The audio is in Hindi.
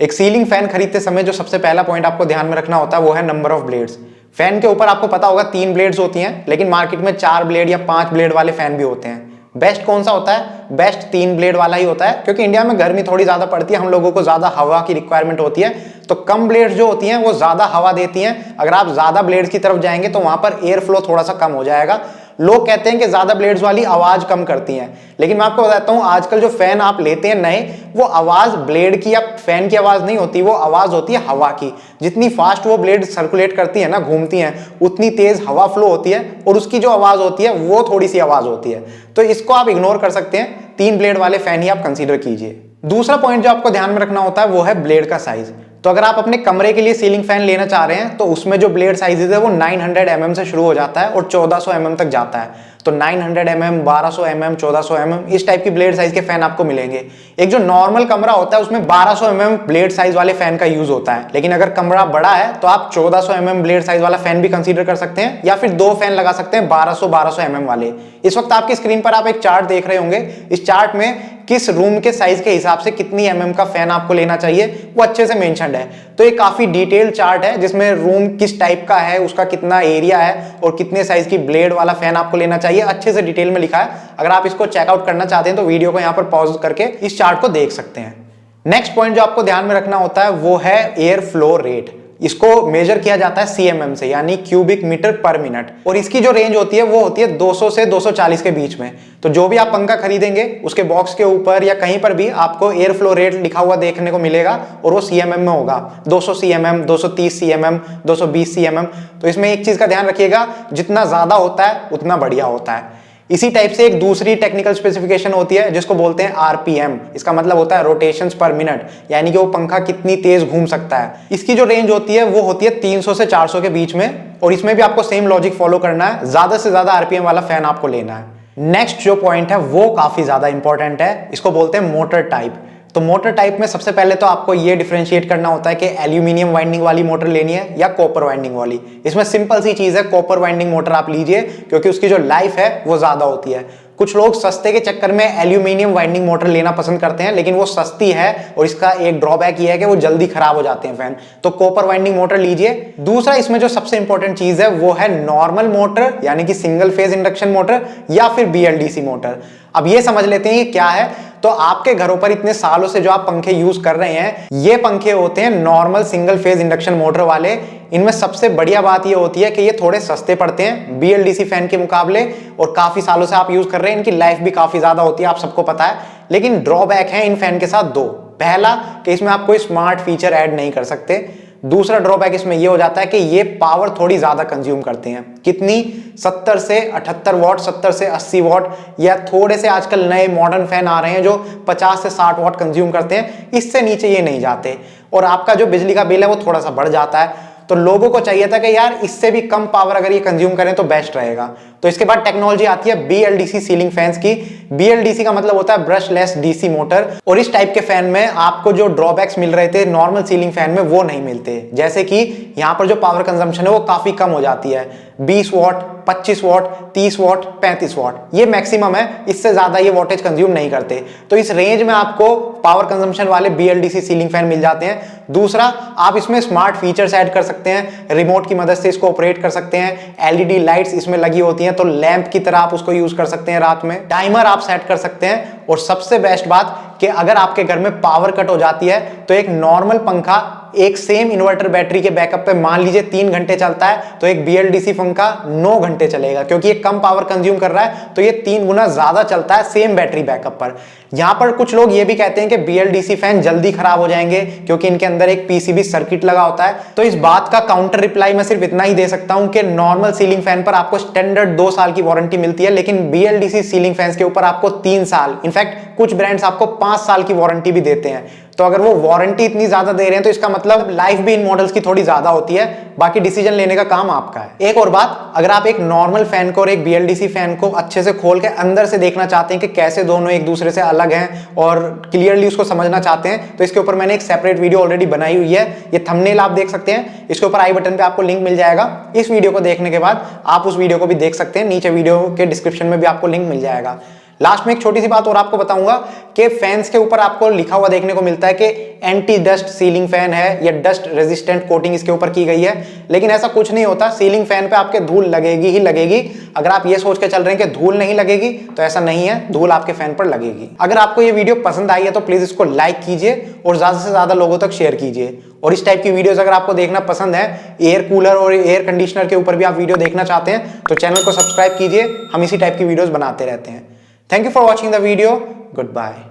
एक सीलिंग फैन खरीदते समय जो सबसे पहला पॉइंट आपको ध्यान में रखना होता है वो है नंबर ऑफ ब्लेड्स। फैन के ऊपर आपको पता होगा 3 ब्लेड्स होती हैं, लेकिन मार्केट में 4 ब्लेड या 5 ब्लेड वाले फैन भी होते हैं। बेस्ट कौन सा होता है? बेस्ट 3 ब्लेड वाला ही होता है, क्योंकि इंडिया में गर्मी थोड़ी ज्यादा पड़ती है, हम लोगों को ज्यादा हवा की रिक्वायरमेंट होती है, तो कम ब्लेड्स जो होती हैं वो ज्यादा हवा देती हैं। अगर आप ज्यादा ब्लेड्स की तरफ जाएंगे तो वहां पर एयर फ्लो थोड़ा सा कम हो जाएगा। लोग कहते हैं कि ज्यादा ब्लेड्स वाली आवाज कम करती हैं, लेकिन मैं आपको बताता हूं आजकल जो फैन आप लेते हैं नए, वो आवाज ब्लेड की या फैन की आवाज नहीं होती, वो आवाज होती है हवा की। जितनी फास्ट वो ब्लेड सर्कुलेट करती है ना, घूमती हैं, उतनी तेज हवा फ्लो होती है और उसकी जो आवाज होती है वो थोड़ी सी आवाज होती है। तो इसको आप इग्नोर कर सकते हैं, 3 ब्लेड वाले फैन ही आप कंसीडर कीजिए। दूसरा पॉइंट जो आपको ध्यान में रखना होता है वो है ब्लेड का साइज। तो अगर आप अपने कमरे के लिए सीलिंग फैन लेना चाह रहे हैं तो उसमें जो ब्लेड साइजेस है वो 900 mm से शुरू हो जाता है और 1400 mm तक जाता है। तो 900 mm, 1200 mm, 1400 mm इस टाइप की ब्लेड साइज के फैन आपको मिलेंगे। एक जो नॉर्मल कमरा होता है उसमें 1200 mm ब्लेड साइज वाले फैन का यूज होता है, लेकिन अगर कमरा बड़ा है तो आप 1400 mm ब्लेड साइज वाला फैन भी कंसीडर कर सकते हैं, या फिर 2 फैन लगा सकते हैं 1200 mm वाले। इस वक्त आपकी स्क्रीन पर आप एक चार्ट देख रहे होंगे, इस चार्ट में किस रूम के साइज के हिसाब से कितनी mm का फैन आपको लेना चाहिए वो अच्छे से मेंशन्ड है। तो ये काफी डिटेल चार्ट है जिसमें रूम किस टाइप का है, उसका कितना एरिया है और कितने साइज की ब्लेड वाला फैन आपको लेना चाहिए, अच्छे से डिटेल में लिखा है। अगर आप इसको चेकआउट करना चाहते हैं तो वीडियो को यहाँ पर पॉज करके इस चार्ट को देख सकते हैं। नेक्स्ट पॉइंट जो आपको ध्यान में रखना होता है वो है एयर फ्लो रेट। इसको मेजर किया जाता है सीएमएम से, यानी क्यूबिक मीटर पर मिनट, और इसकी जो रेंज होती है वो होती है 200 से 240 के बीच में। तो जो भी आप पंखा खरीदेंगे उसके बॉक्स के ऊपर या कहीं पर भी आपको एयर फ्लो रेट लिखा हुआ देखने को मिलेगा और वो सीएमएम में होगा। 200 सीएमएम, 230 सीएमएम, 220 सीएमएम। तो इसमें एक चीज का ध्यान रखिएगा, जितना ज्यादा होता है उतना बढ़िया होता है। इसी टाइप से एक दूसरी टेक्निकल स्पेसिफिकेशन होती है जिसको बोलते हैं आरपीएम। इसका मतलब होता है रोटेशंस पर मिनट, यानी कि वो पंखा कितनी तेज घूम सकता है। इसकी जो रेंज होती है वो होती है 300 से 400 के बीच में, और इसमें भी आपको सेम लॉजिक फॉलो करना है, ज्यादा से ज्यादा आरपीएम वाला फैन आपको लेना है। नेक्स्ट जो पॉइंट है वो काफी ज्यादा इंपॉर्टेंट है, इसको बोलते हैं मोटर टाइप। तो मोटर टाइप में सबसे पहले तो आपको ये डिफरेंशिएट करना होता है कि एल्यूमिनियम वाइंडिंग वाली मोटर लेनी है या कॉपर वाइंडिंग वाली। इसमें सिंपल सी चीज है, कॉपर वाइंडिंग मोटर आप लीजिए, क्योंकि उसकी जो लाइफ है वो ज्यादा होती है। कुछ लोग सस्ते के चक्कर में एल्यूमिनियम वाइंडिंग मोटर लेना पसंद करते हैं, लेकिन वो सस्ती है और इसका एक ड्रॉबैक ये है कि वो जल्दी खराब हो जाते हैं फैन। तो कॉपर वाइंडिंग मोटर लीजिए। दूसरा इसमें जो सबसे इंपॉर्टेंट चीज है वो है नॉर्मल मोटर, यानी कि सिंगल फेज इंडक्शन मोटर या फिर बीएलडीसी मोटर। अब ये समझ लेते हैं ये क्या है। तो आपके घरों पर इतने सालों से जो आप पंखे यूज कर रहे हैं, ये पंखे होते हैं normal single phase induction motor वाले। इनमें सबसे बढ़िया बात ये होती है कि ये थोड़े सस्ते पड़ते हैं बीएलडीसी फैन के मुकाबले, और काफी सालों से आप यूज कर रहे हैं, इनकी लाइफ भी काफी ज्यादा होती है, आप सबको पता है। लेकिन ड्रॉबैक है इन फैन के साथ 2। पहला कि इसमें आप कोई स्मार्ट फीचर ऐड नहीं कर सकते। दूसरा ड्रॉबैक इसमें यह हो जाता है कि ये पावर थोड़ी ज्यादा कंज्यूम करते हैं। कितनी? 70 से 78 वॉट, 70 से 80 वॉट, या थोड़े से आजकल नए मॉडर्न फैन आ रहे हैं जो 50 से 60 वॉट कंज्यूम करते हैं। इससे नीचे ये नहीं जाते, और आपका जो बिजली का बिल है वो थोड़ा सा बढ़ जाता है। तो लोगों को चाहिए था कि यार इससे भी कम पावर अगर ये कंज्यूम करें तो बेस्ट रहेगा। तो इसके बाद टेक्नोलॉजी आती है बीएलडीसी सीलिंग फैंस की। बीएलडीसी का मतलब होता है ब्रशलेस डीसी मोटर, और इस टाइप के फैन में आपको जो ड्रॉबैक्स मिल रहे थे नॉर्मल सीलिंग फैन में वो नहीं मिलते। जैसे कि यहाँ पर जो पावर कंजम्पशन है वो काफी कम हो जाती है, 20 वॉट, 25 वॉट, 30 वॉट, 35 वॉट, ये मैक्सिमम है। इससे ज्यादा ये वोल्टेज कंज्यूम नहीं करते। तो इस रेंज में आपको पावर कंजम्पशन वाले बीएलडीसी सीलिंग फैन मिल जाते हैं। दूसरा, आप इसमें स्मार्ट फीचर्स ऐड कर सकते हैं, रिमोट की मदद से इसको ऑपरेट कर सकते हैं। एलईडी लाइट्स इसमें लगी होती हैं, तो लैंप की तरह आप उसको यूज कर सकते हैं रात में। टाइमर आप सेट कर सकते हैं, और सबसे बेस्ट बात कि अगर आपके घर में पावर कट हो जाती है तो एक नॉर्मल पंखा एक सेम इन्वर्टर बैटरी के बैकअप पे मान लीजिए 3 घंटे चलता है, तो एक बीएलडीसी पंखा 9 घंटे चलेगा, क्योंकि ये कम पावर कंज्यूम कर रहा है, तो ये 3 गुना ज्यादा चलता है सेम बैटरी बैकअप पर। यहां पर कुछ लोग ये भी कहते हैं कि बीएलडीसी फैन जल्दी खराब हो जाएंगे क्योंकि इनके अंदर एक पीसीबी सर्किट लगा होता है। तो इस बात का काउंटर रिप्लाई मैं सिर्फ इतना ही दे सकता हूं कि नॉर्मल सीलिंग फैन पर आपको स्टैंडर्ड 2 साल की वारंटी मिलती है, लेकिन बीएलडीसी सीलिंग फैंस के ऊपर आपको 3 साल, इनफैक्ट कुछ ब्रांड्स आपको 5 साल की वारंटी भी देते हैं। तो अगर वो वारंटी इतनी ज्यादा दे रहे हैं तो इसका मतलब लाइफ भी इन मॉडल्स की थोड़ी ज्यादा होती है। बाकी डिसीजन लेने का काम आपका है। एक और बात, अगर आप एक नॉर्मल फैन को और एक बीएलडीसी फैन को अच्छे से खोल के अंदर से देखना चाहते हैं कि कैसे दोनों एक दूसरे से अलग हैं और क्लियरली उसको समझना चाहते हैं, तो इसके ऊपर मैंने एक सेपरेट वीडियो ऑलरेडी बनाई हुई है। ये थंबनेल आप देख सकते हैं, इसके ऊपर आई बटन पे आपको लिंक मिल जाएगा। इस वीडियो को देखने के बाद आप उस वीडियो को भी देख सकते हैं, नीचे वीडियो के डिस्क्रिप्शन में भी आपको लिंक मिल जाएगा। लास्ट में एक छोटी सी बात और आपको बताऊंगा कि फैंस के ऊपर आपको लिखा हुआ देखने को मिलता है कि एंटी डस्ट सीलिंग फैन है या डस्ट रेजिस्टेंट कोटिंग इसके ऊपर की गई है, लेकिन ऐसा कुछ नहीं होता। सीलिंग फैन पे आपके धूल लगेगी ही लगेगी। अगर आप ये सोच के चल रहे हैं कि धूल नहीं लगेगी तो ऐसा नहीं है, धूल आपके फैन पर लगेगी। अगर आपको ये वीडियो पसंद आई है तो प्लीज इसको लाइक कीजिए और ज्यादा से ज्यादा लोगों तक शेयर कीजिए। और इस टाइप की वीडियोस अगर आपको देखना पसंद है, एयर कूलर और एयर कंडीशनर के ऊपर भी आप वीडियो देखना चाहते हैं तो चैनल को सब्सक्राइब कीजिए। हम इसी टाइप की वीडियोस बनाते रहते हैं। Thank you for watching the video. Good bye.